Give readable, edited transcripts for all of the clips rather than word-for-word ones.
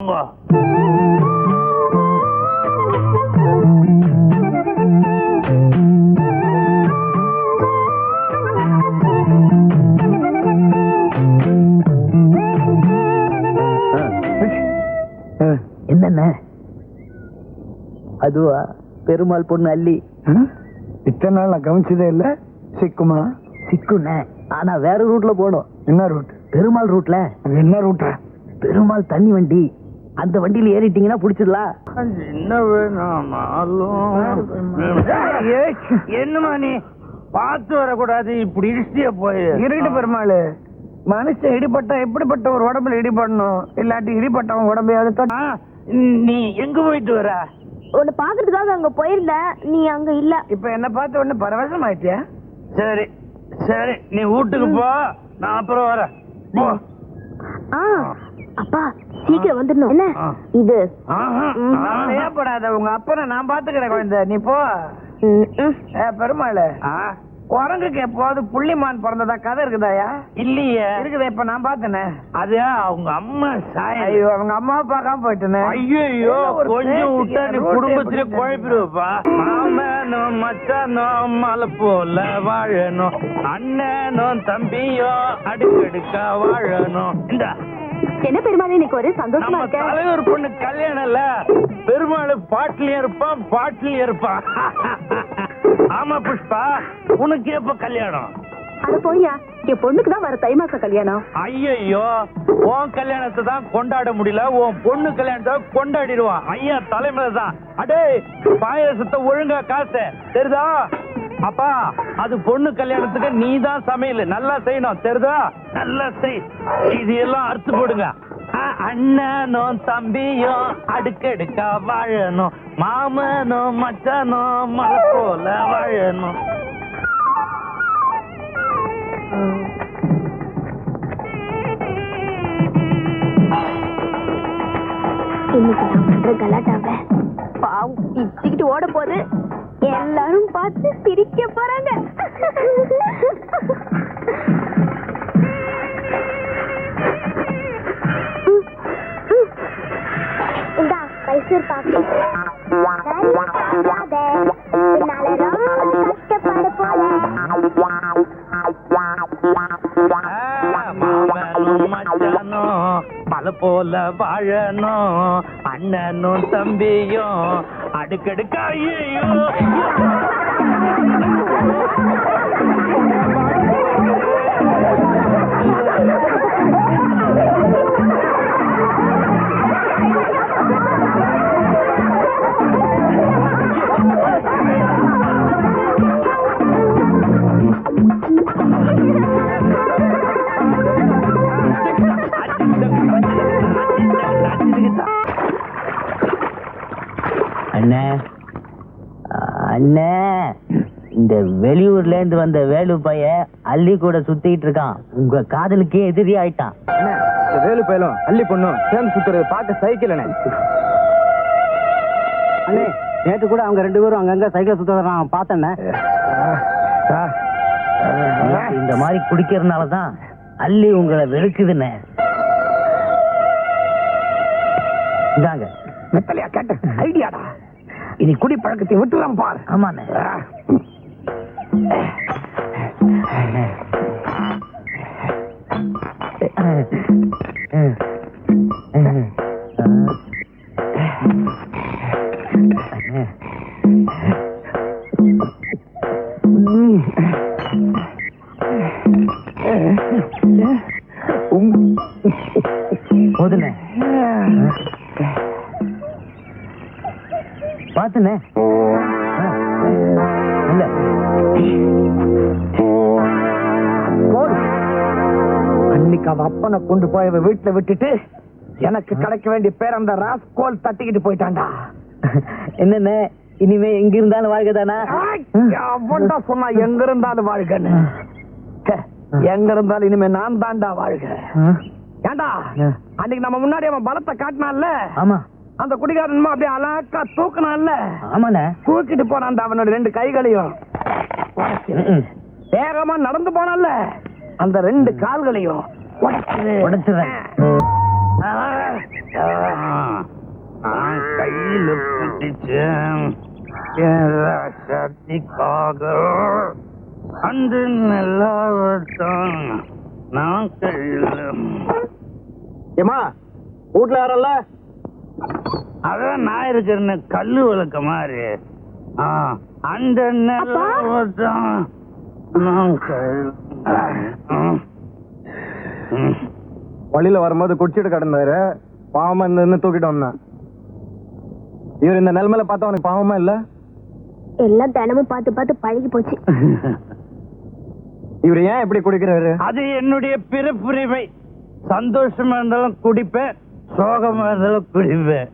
போங்க. என்னென்ன அதுவா பெருமாள் பொண்ணு அல்லி. இத்தனை நாள் நான் கவனிச்சதே இல்ல. சிக்குமா? சிக்குண்ண, ஆனா வேற ரூட்ல போகணும். என்ன ரூட்? பெருமாள் ரூட்ல. என்ன ரூட்டா? பெருமாள் தண்ணி வண்டி. அந்த வண்டியில ஏறிட்டீங்கன்னா புடிச்சிடலாம். என்ன வேணாமாலும் என்னமா நீ பார்த்து வரக்கூடாது, இப்படி இடிச்சிய போய் இருக்கிட்டு பெருமாள். மனுஷன் இடிப்பட்டா எப்படிப்பட்ட ஒரு உடம்புல இடிபடணும், இல்லாட்டி இடிப்பட்டவன் உடம்பையாவது. நீ எங்க போயிட்டு வர? உன்னை பாக்குறதுக்காக அங்க போயிருந்த, நீ அங்க இல்ல. இப்ப என்ன பார்த்து ஒண்ணு பரவசம் ஆயிட்டியா? சரி சரி, நீ வீட்டுக்கு போ, நான் அப்புறம் வரேன். போ. அப்பா சீக்கிரம் வந்துடணும். என்ன இது? ஏப்படாத, உங்க அப்பனை நான் பாத்துக்கிறேன் குழந்தை, நீ போ. பெருமாள், குரங்குக்கு எப்போது புள்ளிமான் பிறந்ததா கதை இருக்குதாயா? இல்லையே. இருக்குதா? இப்ப நான் பார்த்தேனே. அது அவங்க அம்மா சாய். ஐயோ, அவங்க அம்மாவை பார்க்காம போயிட்டேனே. ஐயோ, கொஞ்சம் விட்டா நீ குடும்பத்திலே குழப்பிடுவப்பா. மாமனும் மச்சானும் மலை போல வாழணும், அண்ணனும் தம்பியும் அடுக்கடுக்கா வாழணும். இந்த என்ன பெருமாள் இன்னைக்கு ஒரு சந்தோஷமா இருக்க? தலைவர் பொண்ணு கல்யாணம் இல்ல, பெருமாள் பாட்டிலயும் இருப்பான் பாட்டிலயும் இருப்பான். ஆமா புஷ்பா, உனக்கு எப்ப கல்யாணம்? அட போய்யா, என் பொண்ணுக்கு தான் வர தை மாசம் கல்யாணம். ஐயோ, உன் கல்யாணத்தை தான் கொண்டாட முடியல, உன் பொண்ணு கல்யாணத்தை கொண்டாடிடுவான். ஐயா தலைமையில தான். அடே, பாயசத்தை ஒழுங்கா காசு தெரியுதா? அப்பா, அது பொண்ணு கல்யாணத்துக்கு நீ தான் சமையல் நல்லா செய்யணும் தெரியுதா? நல்லா செய். இது எல்லாம் அறுத்து போடுங்க. அண்ணனும் தம்பியும் அடுக்கடுக்கா வாழணும், மாமனும் மச்சானும் மலை போல வாழணும். இன்னைக்கு நான் பண்ற கலாட்டாவ பாவம் பிச்சுக்கிட்டு ஓட போது எல்லாரும் பார்த்து சிரிக்க போறாங்க. இந்தா மைசூர் பாக்கு. கஷ்டப்பட போல மலை போல வாழணும், அண்ணனும் தம்பியும் அடுக்கடுக்கா. ஐயோ, அண்ணே அண்ணே, இந்த வெளியூர்ல இருந்து வந்த வேலு பைய அள்ளி கூட சுத்திட்டு இருக்கான். உங்க காதலுக்கே எதிரி ஆயிட்டான். வேலு பயிலும் அள்ளி பொண்ணும் சேர்ந்து சுத்துறது பார்க்க சைக்கிள். அண்ணே, நேற்று கூட அவங்க ரெண்டு பேரும் அங்கங்க சைக்கிள் சுத்துறத நான் பார்த்தேன். இந்த மாதிரி குடிக்கிறதுனாலதான் அள்ளி உங்களை வெறுக்குதுன்னு. இதாங்க கேட்ட ஐடியாடா. இனி குடி பழக்கத்தை விட்டுலாம் பாரு. ஆமாண்ணே. போதுண்ணே, பாத்துண்ணே. இல்ல அன்னைக்கு அவ அப்பனை கொண்டு போய் அவ வீட்டுல விட்டுட்டு எனக்கு கிடைக்க வேண்டிய பேர் அந்த ராஸ்கோல் தட்டிக்கிட்டு போயிட்டான்டா. என்னண்ணே, இனிமே எங்க இருந்தாலும் வாழ்க்கைதானா? அவன்டா சொன்னா எங்க இருந்தாலும் வாழ்கன்னு. எங்க இருந்தாலும் இனிமே நான் தான்டா வாழ்க. ஏண்டா, அன்னைக்கு நம்ம முன்னாடி அவன் பலத்தை காட்டினான்ல, ஆமா, அந்த குடிகாரன் அப்படியே அழகா தூக்குனான்ல. ஆமாண்ணே. தூக்கிட்டு போனான் அவனோட ரெண்டு கைகளையும். வேகமா நடந்து போனான்ல, அந்த ரெண்டு கால்களையும் உடைச்சிடுறேன். நான் கையில் பிடிச்சு சக்திக்காக அந்த நல்லாவட்டம் நான் கையில். ஏமா வீட்டுல யாரல்ல? அதான் நான் இருக்கிறேன்னு கல்லு விளக்க மாதிரி. அந்த நல்லாவட்டம் நான் கையில். வழியில வரும்போது குடிச்சிட்டு கிடந்தாரு, பாவமா இருந்து தூக்கிட்டு வந்தேன். இவர் இந்த நிலைமையில பார்த்தா உனக்கு பாவமா இல்ல? எல்லாம் தினமும் பார்த்து பார்த்து பழகி போச்சு. இவர் ஏன் இப்படி குடிக்கிறாரு? அது என்னுடைய பிறப்புரிமை. சந்தோஷமா இருந்தாலும் குடிப்பேன், சோகமா இருந்தாலும் குடிப்பேன்.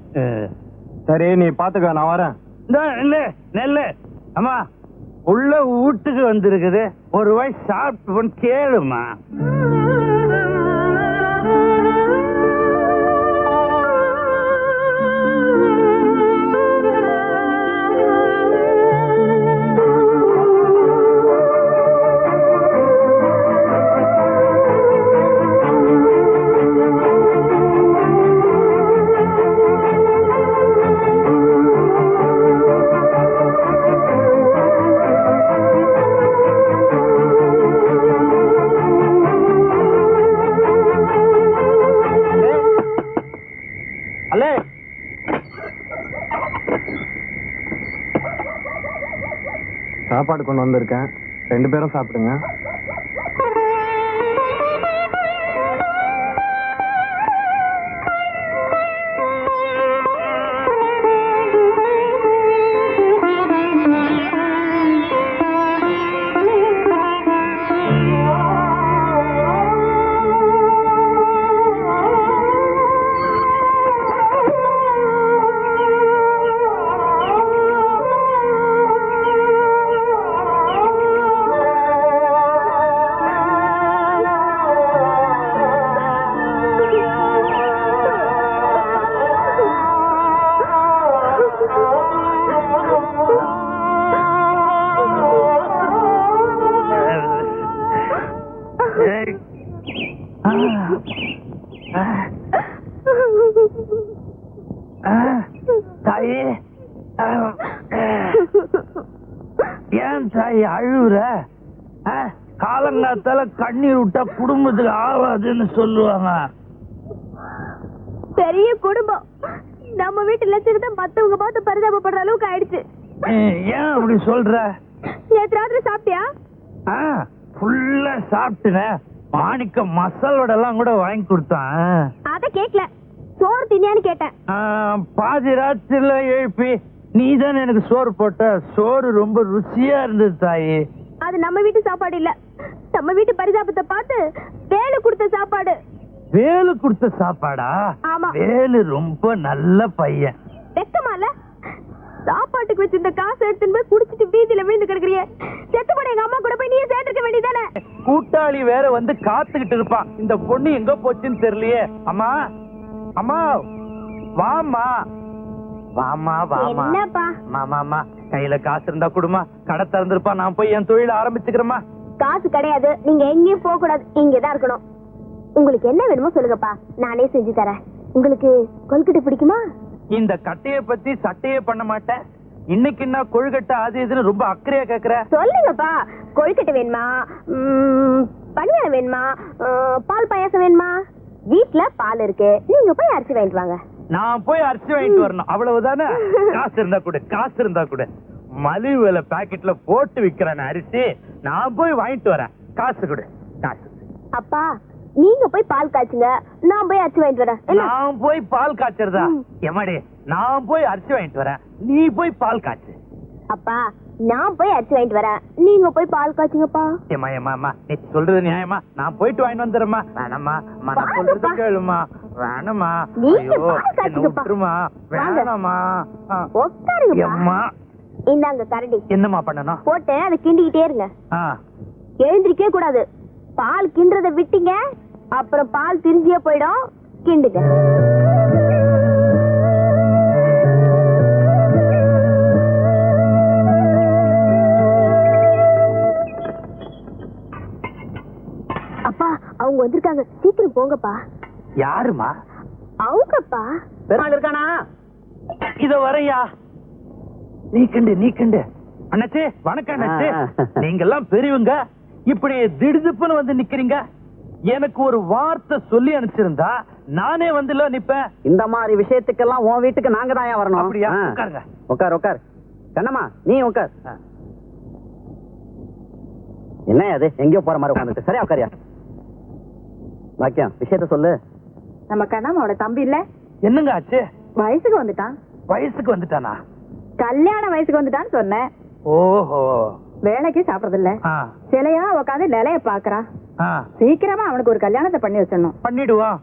சரி நீ பாத்துக்க, நான் வரேன். நெல்லு அம்மா உள்ள வீட்டுக்கு வந்திருக்குது, ஒரு வாய் சாப்பிட்டு கேளுமா. சாப்பாடு கொண்டு வந்திருக்கேன், 2 பேரும் சாப்பிடுங்க. தாயே, ஏன் தாய் அழுவுற? காலங்காத்தால கண்ணீர் விட்டா குடும்பத்துக்கு ஆகாதுன்னு சொல்லுவாங்க. பெரிய குடும்பம், நம்ம வீட்டு லட்சத்தை மத்தவங்க பார்த்து பரிதாபப்படுற அளவுக்கு ஆயிடுச்சு. ஏன் அப்படி சொல்ற? நேற்று ராத்திரி சாப்பிட்டியா? ஃபுல்லா சாப்பிட்டுனேன். மாணிக்க மசாலோட எல்லாம் கூட வாங்கி கொடுத்தான். அத கேக்கல, சோறு தின்னியான்னு கேட்டேன். பாதி ராத்திரில எழுப்பி நீதான் எனக்கு சோறு போட்ட. சோறு ரொம்ப ருசியா இருந்தது தாயி. அது நம்ம வீட்டு சாப்பாடு இல்ல, நம்ம வீட்டு பரிதாபத்தை பார்த்து வேலு கொடுத்த சாப்பாடு. வேலு கொடுத்த சாப்பாடா? ஆமா. வேலு ரொம்ப நல்ல பையன். வெக்கமால சாப்பாட்டுக்கு வச்சு இந்த காசை எடுத்துன்னு போய் குடிச்சிட்டு வீதியில விழுந்து கிடக்குறிய. செத்து போட எங்க அம்மா கூட போய் நீயே சேர்த்துக்க வேண்டியதானே. கூட்டாளி வேற வந்து காத்துக்கிட்டு இருப்பான். இந்த பொண்ணு எங்க போச்சுன்னு தெரியலையே. அம்மா அம்மா வாமா வாமா வாமா. என்னப்பா? மாமா கையில காசு இருந்தா குடுமா, கடை திறந்திருப்பா. நான் போய் என் தொழில ஆரம்பிச்சுக்கிறேம்மா. காசு கிடையாது, நீங்க எங்கேயும் போக கூடாது, இங்கதான் இருக்கணும். உங்களுக்கு என்ன வேணுமோ சொல்லுங்கப்பா, நானே செஞ்சு தரேன். உங்களுக்கு கொழுக்கட்டை பிடிக்குமா? இந்த கட்டைய பத்தி சட்டையே பண்ண மாட்டேன். இன்னைக்கு என்ன கொழுக்கட்டை அது இதுன்னு ரொம்ப அக்கறையா கேக்குற. சொல்லுங்கப்பா, கொழுக்கட்டை வேணுமா, பணியாரம் வேணுமா, பால் பாயாசம் வேணுமா? வீட்டுல பால் இருக்கு, நீங்க போய் அரிசி வாங்கிட்டு வாங்க. நான் போய் அரிசி வாங்கிட்டு வரணும், அவ்வளவுதானே? காசு இருந்தா கூட, காசு இருந்தா கூட. மலிவு விலை பாக்கெட்ல போட்டு விக்கிறேன் அரிசி. நான் போய் வாங்கிட்டு வரேன், காசு கொடு, காசு. அப்பா நீங்க போய் பால் காய்ச்சுங்க, நான் போய் அரிசி வாங்கிட்டு வரேன். நான் போய் பால் காய்ச்சறதா? எமாடி, நான் போய் அரிசி வாங்கிட்டு வரேன், நீ போய் பால் காய்ச்சு. அப்பா நான் போய் அரிசி வாங்கிட்டு வரேன், நீங்க போய் பால் காய்ச்சுங்கப்பா. ஏமா ஏமா நீ சொல்றது நியாயமா? நான் போயிட்டு வாங்கிட்டு வந்துடுறேம்மா. வேணாமா, நான் சொல்றது கேளுமா. வேணாமா, ஐயோ என்ன விட்டுருமா. வேணாமா, உட்காருங்கப்பா. இந்தாங்க கரண்டி. என்னமா பண்ணணும்? போட்டு அதை கிண்டிக்கிட்டே இருங்க. எழுந்திருக்கவே கூடாது. பால் கிண்டுறத விட்டீங்க அப்புறம் பால் திரிஞ்சியே போயிடும். கிண்டுங்க. அப்பா அவங்க வந்திருக்காங்க, சீக்கிரம் போங்கப்பா. யாருமா? எங்கப்பா? பெருமாள் இருக்கானா? இத வரையா நீக்கண்டு அண்ணாச்சி வணக்கம் அண்ணாச்சி. நீங்க எல்லாம் பெரியவங்க, இப்படி திடுதுப்புன்னு வந்து நிக்கிறீங்க. எனக்கு ஒரு வார்த்தை சொல்லி அனுப்பிச்சிருந்தா நானே வந்து நிப்பேன். இந்த மாதிரி விஷயத்துக்கெல்லாம் உன் வீட்டுக்கு நாங்க தான் வரணும். அப்படியா? உட்காருங்க. உட்கார் கண்ணம்மா, நீ உட்கார். என்ன அது எங்கேயோ போற மாதிரி உட்காந்துட்டு? சரியா உட்காரியா? பாக்கியம், விஷயத்த சொல்லு. நம்ம கண்ணம்மாவோட தம்பி இல்ல, என்னங்க ஆச்சு? வயசுக்கு வந்துட்டான். வயசுக்கு வந்துட்டானா? கல்யாண வயசுக்கு வந்துட்டான்னு சொன்னேன். ஓஹோ. வேலைக்கு சாப்பிடறது இல்ல, சிலையா உட்காந்து நிலைய பாக்குறா. சீக்கிரமா அவனுக்கு ஒரு கல்யாணத்தை பண்ணி வச்சிடணும். பண்ணிடுவான்.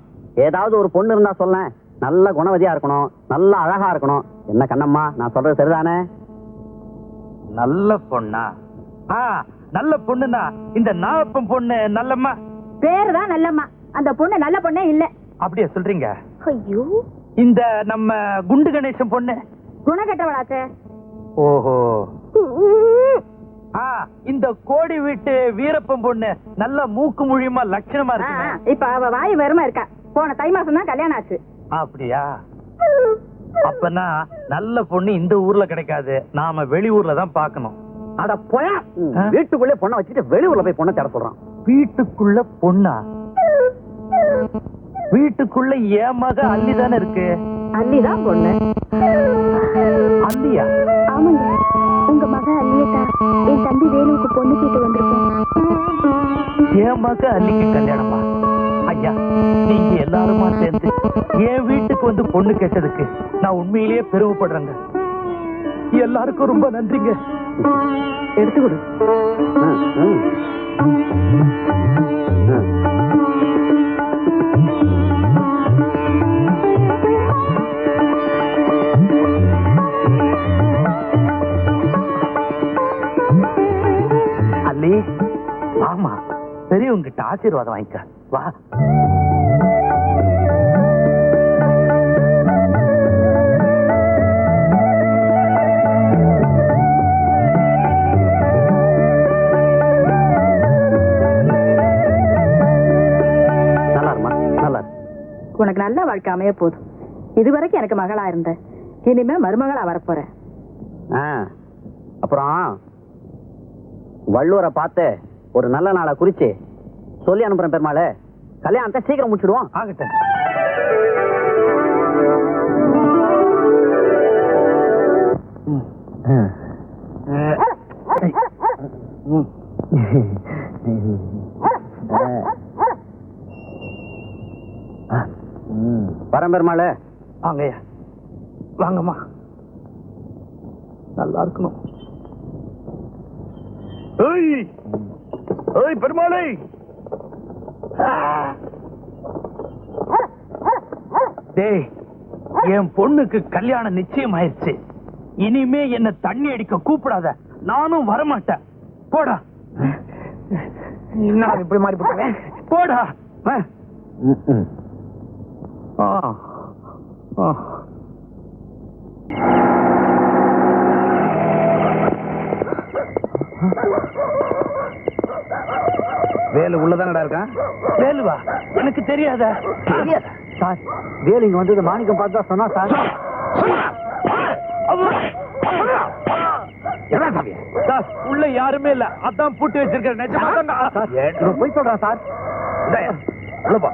ஏதாவது ஒரு பொண்ணு இருந்தா சொல்ல. நல்ல குணவதியா இருக்கணும், நல்ல அழகா இருக்கணும். என்ன கண்ணம்மா, நான் சொல்றது சரிதானே? நல்ல பொண்ணா? நல்ல பொண்ணுனா இந்த நாப்பம் பொண்ணு நல்லம்மா. பேருதான் நல்லம்மா, அந்த பொண்ணு நல்ல பொண்ணே இல்ல. அப்படியா சொல்றீங்க? ஐயோ, இந்த நம்ம குண்டு கணேசன் பொண்ணு குணக்கெட்டவளாச்சே. ஓஹோ. இந்த கோடி வீட்டு வீரப்பன் பொண்ணு நல்ல மூக்கு முழியமா லட்சணமா இருக்கு. இப்ப அவ வாய் வெறுமா இருக்கா. போன தை மாசம் தான் கல்யாணம் ஆச்சு. அப்படியா? அப்பனா நல்ல பொண்ணு இந்த ஊர்ல கிடைக்காது, நாம வெளியூர்ல தான் பாக்கணும். அட போய, வீட்டுக்குள்ளே பொண்ணை வச்சுட்டு வெளியூர்ல போய் பொண்ணை தேட சொல்றான். வீட்டுக்குள்ள பொண்ணா? வீட்டுக்குள்ள ஏமாக அள்ளி தானே இருக்கு. அல்லிதான் பொண்ணு. அல்லியா? ஆமாங்க, உங்க மக அல்லியத்தான் என் தம்பி வேலுவுக்கு பொண்ணு கேட்டு வந்திருக்கோம். ஏமாக அல்லிக்கு கல்யாணமா? ஐயா, நீங்க எல்லாருமா சேர்ந்து என் வீட்டுக்கு வந்து பொண்ணு கேட்டதுக்கு நான் உண்மையிலேயே பெருமைப்படுறேங்க. எல்லாருக்கும் ரொம்ப நன்றிங்க. எடுத்துக்கொடு. அல்லி, ஆமா, பெரியவங்க கிட்ட ஆசீர்வாதம் வாங்கிக்க வா. உனக்கு நல்ல வாழ்க்கை அமைய போதும். இதுவரைக்கும் எனக்கு மகளா இருந்த, இனிமே மருமகளா வரப்போற. அப்புறம் வள்ளுவரை பார்த்து ஒரு நல்ல நாளை குறிச்சு சொல்லி அனுப்புறேன். பெருமாள், கல்யாணத்தை சீக்கிரம் முடிச்சிடுவோம். ஆகட்டும். வரேன் பெருமாள். வாங்கய்யா, வாங்கம்மா. நல்லா இருக்கணும். பெருமாளை, டேய், என் பொண்ணுக்கு கல்யாணம் நிச்சயம் ஆயிடுச்சு. இனிமே என்ன தண்ணி அடிக்க கூப்பிடாத, நானும் வரமாட்டேன். போடா. நான் இப்படி மாறி போட்டேன். போடா. வேலு உள்ளதானடா இருக்கான். வேலுவா? எனக்கு தெரியாத சார். வேலு இங்க வந்து மாணிக்கம் பார்த்து தான் சொன்னா சார். சார், உள்ள யாருமே இல்ல, அதான் பூட்டி வச்சிருக்கேன். நிஜமா போய் சொல்றேன் சார். உள்ளப்பா.